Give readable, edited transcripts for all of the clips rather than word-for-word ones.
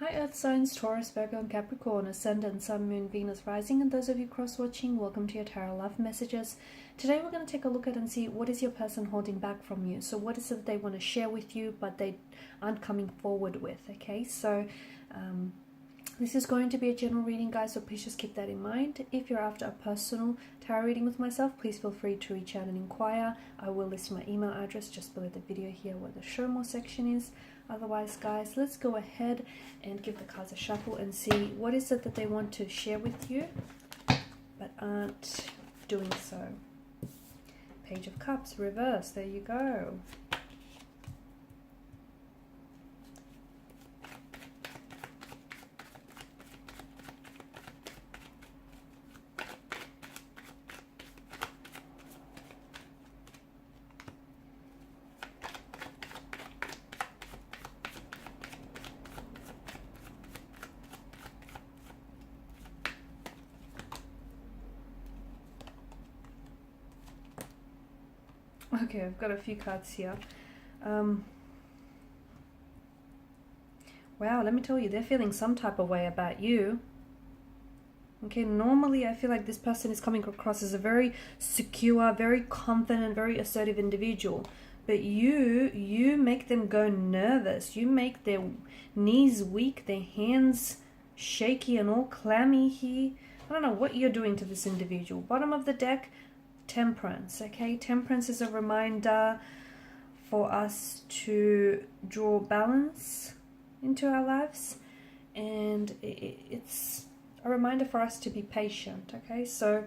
Hi Earth signs, Taurus, Virgo and Capricorn, Ascendant, Sun, Moon, Venus, Rising, and those of you cross-watching, welcome to your Tarot Love Messages. Today we're going to take a look at and see what is your person holding back from you. So what is it they want to share with you but they aren't coming forward with, okay? So this is going to be a general reading, guys, so please just keep that in mind. If you're after a personal tarot reading with myself, please feel free to reach out and inquire. I will list my email address just below the video here where the show more section is. Otherwise, guys, let's go ahead and give the cards a shuffle and see what is it that they want to share with you but aren't doing so. Page of Cups, reverse, there you go. Okay, I've got a few cards here. Wow, let me tell you, they're feeling some type of way about you. Okay, normally I feel like this person is coming across as a very secure, very confident, very assertive individual. But you make them go nervous. You make their knees weak, their hands shaky and all clammy here. I don't know what you're doing to this individual. Bottom of the deck, Temperance. Okay, Temperance is a reminder for us to draw balance into our lives, and it's a reminder for us to be patient. Okay, so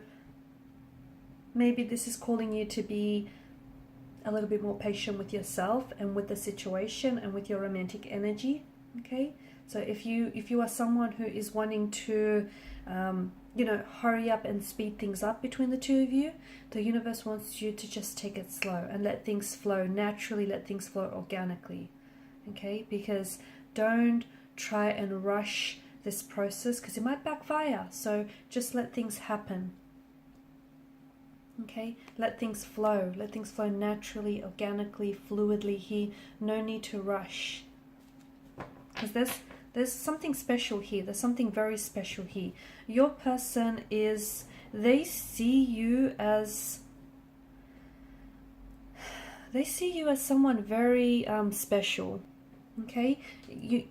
maybe this is calling you to be a little bit more patient with yourself and with the situation and with your romantic energy. Okay, so if you are someone who is wanting to you know, hurry up and speed things up between the two of you, the universe wants you to just take it slow and let things flow naturally, let things flow organically. Okay, because don't try and rush this process because it might backfire. So just let things happen. Okay, let things flow naturally, organically, fluidly here. No need to rush, because there's something special here. There's something very special here. Your person is, they see you as someone very special. Okay,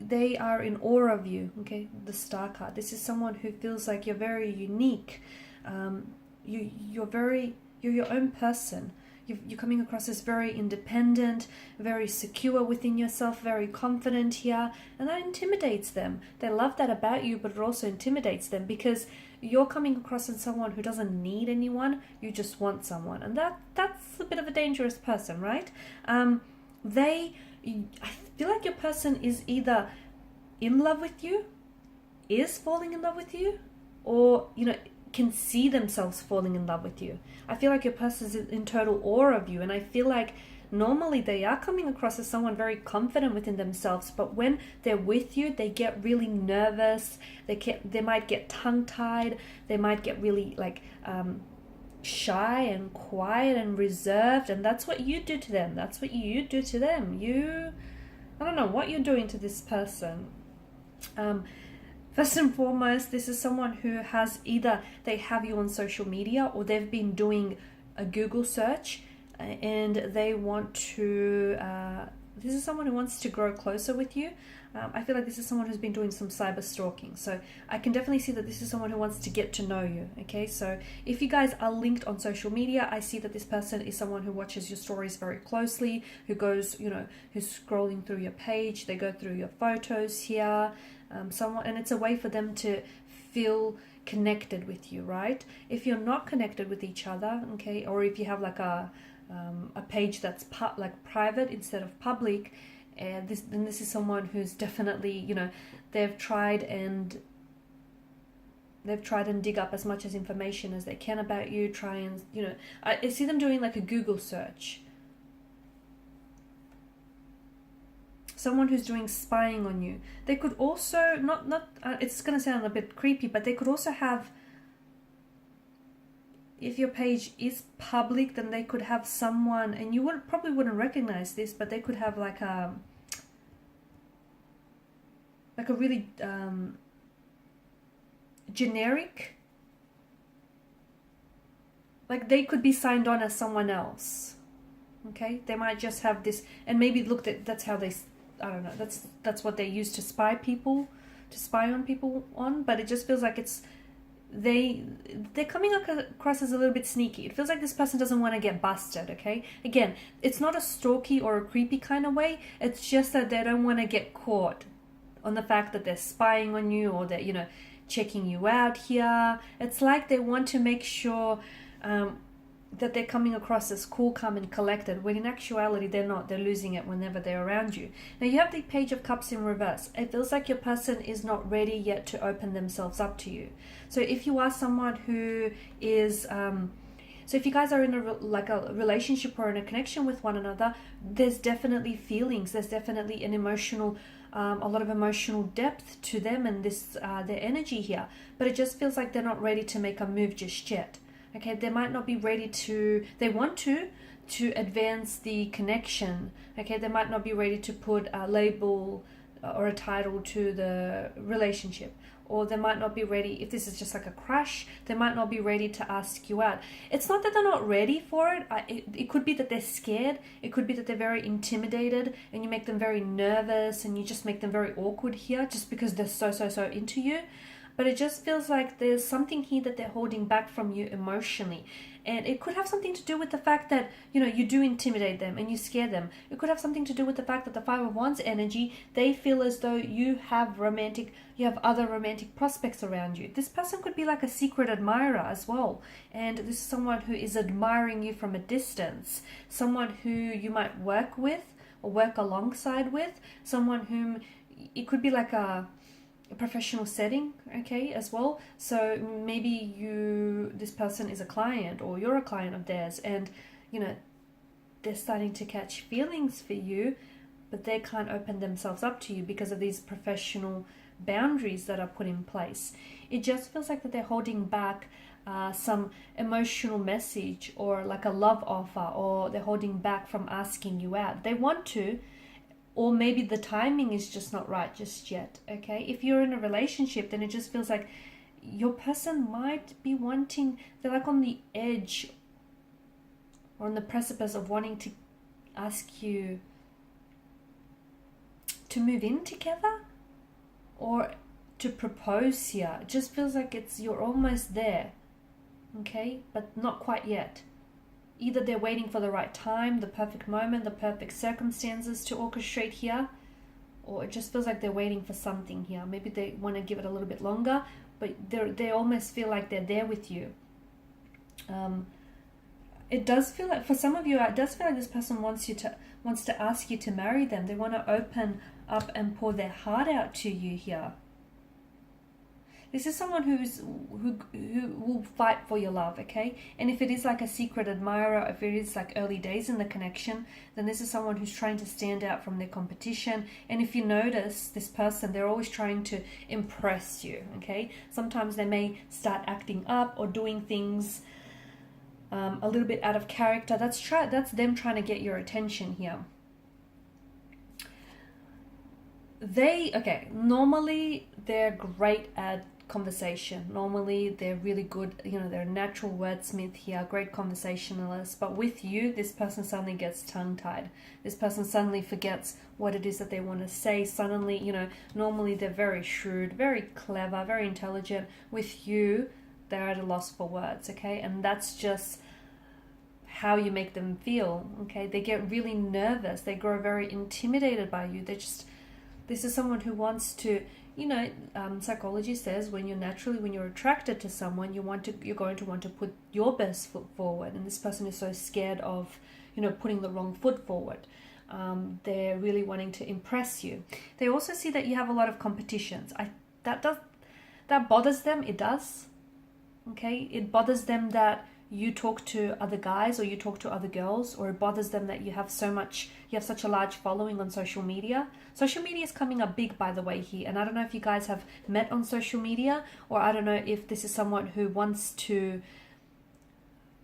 they are in awe of you. Okay, the Star card. This is someone who feels like you're very unique. You're your own person. You're coming across as very independent, very secure within yourself, very confident here, and that intimidates them. They love that about you, but it also intimidates them because you're coming across as someone who doesn't need anyone. You just want someone, and that's a bit of a dangerous person, right? I feel like your person is either in love with you, is falling in love with you, or can see themselves falling in love with you. I feel like your person is in total awe of you, and I feel like normally they are coming across as someone very confident within themselves, but when they're with you, they get really nervous. They might get tongue-tied. They might get really shy and quiet and reserved, and that's what you do to them. That's what you do to them. I don't know what you're doing to this person. First and foremost, this is someone who has either they have you on social media or they've been doing a Google search and they want to, this is someone who wants to grow closer with you. I feel like this is someone who's been doing some cyber stalking. So I can definitely see that this is someone who wants to get to know you. Okay, so if you guys are linked on social media, I see that this person is someone who watches your stories very closely, who goes, who's scrolling through your page. They go through your photos here. And it's a way for them to feel connected with you, right? If you're not connected with each other, okay, or if you have like a page that's private instead of public, then this is someone who's definitely, they've tried and dig up as much as information as they can about you. I see them doing like a Google search. Someone who's doing spying on you. They could also it's going to sound a bit creepy, but they could also have, if your page is public, then they could have someone, and you probably wouldn't recognize this, but they could have like a like a really generic, like they could be signed on as someone else. Okay, they might just have this, and maybe look, that's how they, I don't know, that's what they use to spy on people on. But it just feels like it's they're coming across as a little bit sneaky. It feels like this person doesn't want to get busted. Okay, again, it's not a stalky or a creepy kind of way. It's just that they don't want to get caught on the fact that they're spying on you, or that, you know, checking you out here. It's like they want to make sure that they're coming across as cool, calm, and collected, when in actuality they're not. They're losing it whenever they're around you. Now you have the Page of Cups in reverse. It feels like your person is not ready yet to open themselves up to you. So if you are someone who is so if you guys are in a relationship or in a connection with one another, there's definitely feelings, there's definitely an emotional a lot of emotional depth to them and this their energy here. But it just feels like they're not ready to make a move just yet. Okay, they might not be ready to, they want to advance the connection. Okay, they might not be ready to put a label or a title to the relationship. Or they might not be ready, if this is just like a crush, they might not be ready to ask you out. It's not that they're not ready for it. It could be that they're scared. It could be that they're very intimidated and you make them very nervous and you just make them very awkward here just because they're so into you. But it just feels like there's something here that they're holding back from you emotionally. And it could have something to do with the fact that, you know, you do intimidate them and you scare them. It could have something to do with the fact that the Five of Wands energy, they feel as though you have other romantic prospects around you. This person could be like a secret admirer as well. And this is someone who is admiring you from a distance. Someone who you might work with or work alongside with. Someone whom, it could be like a professional setting, okay, as well. So maybe this person is a client or you're a client of theirs, and you know they're starting to catch feelings for you, but they can't open themselves up to you because of these professional boundaries that are put in place. It just feels like that they're holding back some emotional message or like a love offer, or they're holding back from asking you out. They want to, or maybe the timing is just not right just yet, okay? If you're in a relationship, then it just feels like your person might be wanting, they're like on the edge or on the precipice of wanting to ask you to move in together or to propose here. It just feels like you're almost there, okay? But not quite yet. Either they're waiting for the right time, the perfect moment, the perfect circumstances to orchestrate here, or it just feels like they're waiting for something here. Maybe they want to give it a little bit longer, but they almost feel like they're there with you. It does feel like, for some of you, it does feel like this person wants to ask you to marry them. They want to open up and pour their heart out to you here. This is someone who will fight for your love, okay? And if it is like a secret admirer, if it is like early days in the connection, then this is someone who's trying to stand out from their competition. And if you notice this person, they're always trying to impress you, okay? Sometimes they may start acting up or doing things a little bit out of character. That's them trying to get your attention here. Normally they're great at conversation. Normally they're really good, you know, they're a natural wordsmith here, great conversationalist. But with you, this person suddenly gets tongue-tied. This person suddenly forgets what it is that they want to say. Suddenly, you know, normally they're very shrewd, very clever, very intelligent. With you, they're at a loss for words, okay? And that's just how you make them feel, okay? They get really nervous. They grow very intimidated by you. This is someone who wants to, you know, psychology says when you're attracted to someone, you're going to want to put your best foot forward. And this person is so scared of, you know, putting the wrong foot forward. They're really wanting to impress you. They also see that you have a lot of competitions. That bothers them. It does. Okay, it bothers them that you talk to other guys or you talk to other girls, or it bothers them that you have such a large following on social media. Social media is coming up big, by the way, here. And I don't know if you guys have met on social media, or I don't know if this is someone who wants to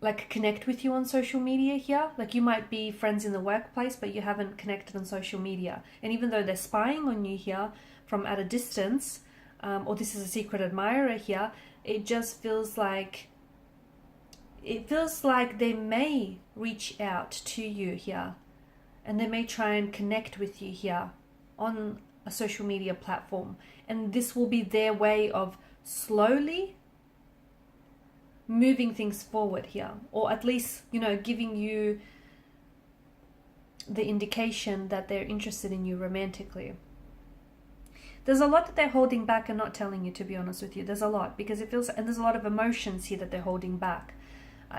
like connect with you on social media here. Like you might be friends in the workplace, but you haven't connected on social media. And even though they're spying on you here, from at a distance, or this is a secret admirer here, it just feels like, they may reach out to you here, and they may try and connect with you here on a social media platform, and this will be their way of slowly moving things forward here, or at least, you know, giving you the indication that they're interested in you romantically. There's a lot that they're holding back and not telling you, to be honest with you. There's a lot, because it feels, and there's a lot of emotions here that they're holding back.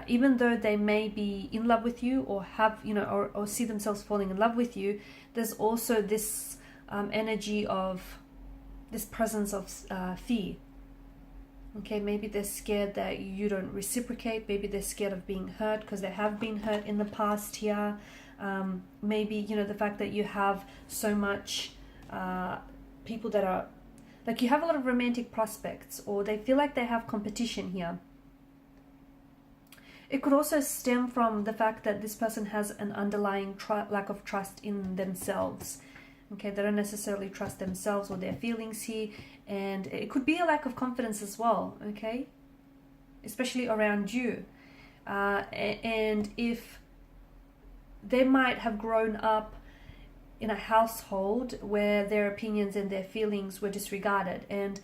Even though they may be in love with you, or have, you know, or see themselves falling in love with you, there's also this energy of, this presence of fear. Okay, maybe they're scared that you don't reciprocate. Maybe they're scared of being hurt, because they have been hurt in the past here. Maybe, you know, the fact that you have so much people that are, like, you have a lot of romantic prospects, or they feel like they have competition here. It could also stem from the fact that this person has an underlying lack of trust in themselves. Okay, they don't necessarily trust themselves or their feelings here, and it could be a lack of confidence as well, okay, especially around you. And if they might have grown up in a household where their opinions and their feelings were disregarded, and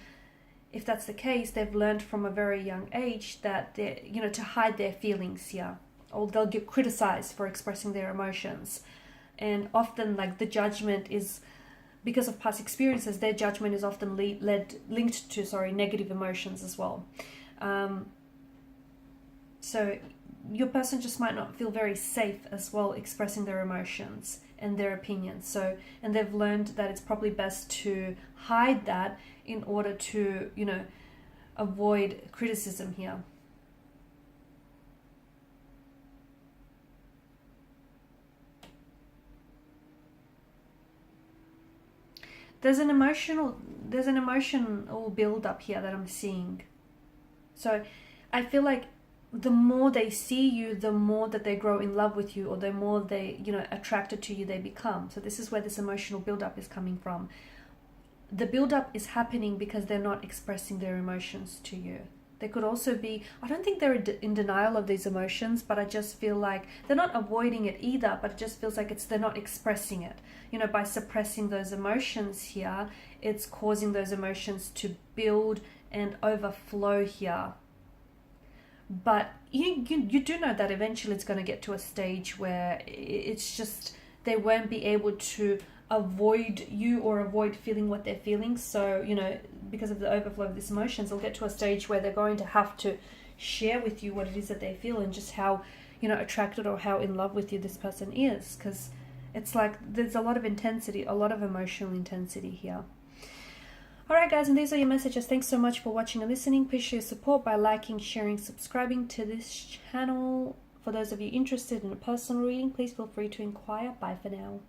if that's the case, they've learned from a very young age that they, you know, to hide their feelings here, or they'll get criticized for expressing their emotions. And often, like, the judgment is, because of past experiences, their judgment is often linked to negative emotions as well. So your person just might not feel very safe as well expressing their emotions and their opinions. So, and they've learned that it's probably best to hide that in order to, you know, avoid criticism here. There's an emotional build up here that I'm seeing. So I feel like the more they see you, the more that they grow in love with you, or the more they, you know, attracted to you they become. So this is where this emotional build-up is coming from. The build-up is happening because they're not expressing their emotions to you. They could also be, I don't think they're in denial of these emotions, but I just feel like they're not avoiding it either, but it just feels like they're not expressing it. You know, by suppressing those emotions here, it's causing those emotions to build and overflow here. But you do know that eventually it's going to get to a stage where it's just, they won't be able to avoid you or avoid feeling what they're feeling. So, you know, because of the overflow of these emotions, they'll get to a stage where they're going to have to share with you what it is that they feel, and just how, you know, attracted or how in love with you this person is. Because it's like there's a lot of intensity, a lot of emotional intensity here. Alright guys, and these are your messages. Thanks so much for watching and listening. Please show your support by liking, sharing, subscribing to this channel. For those of you interested in a personal reading, please feel free to inquire. Bye for now.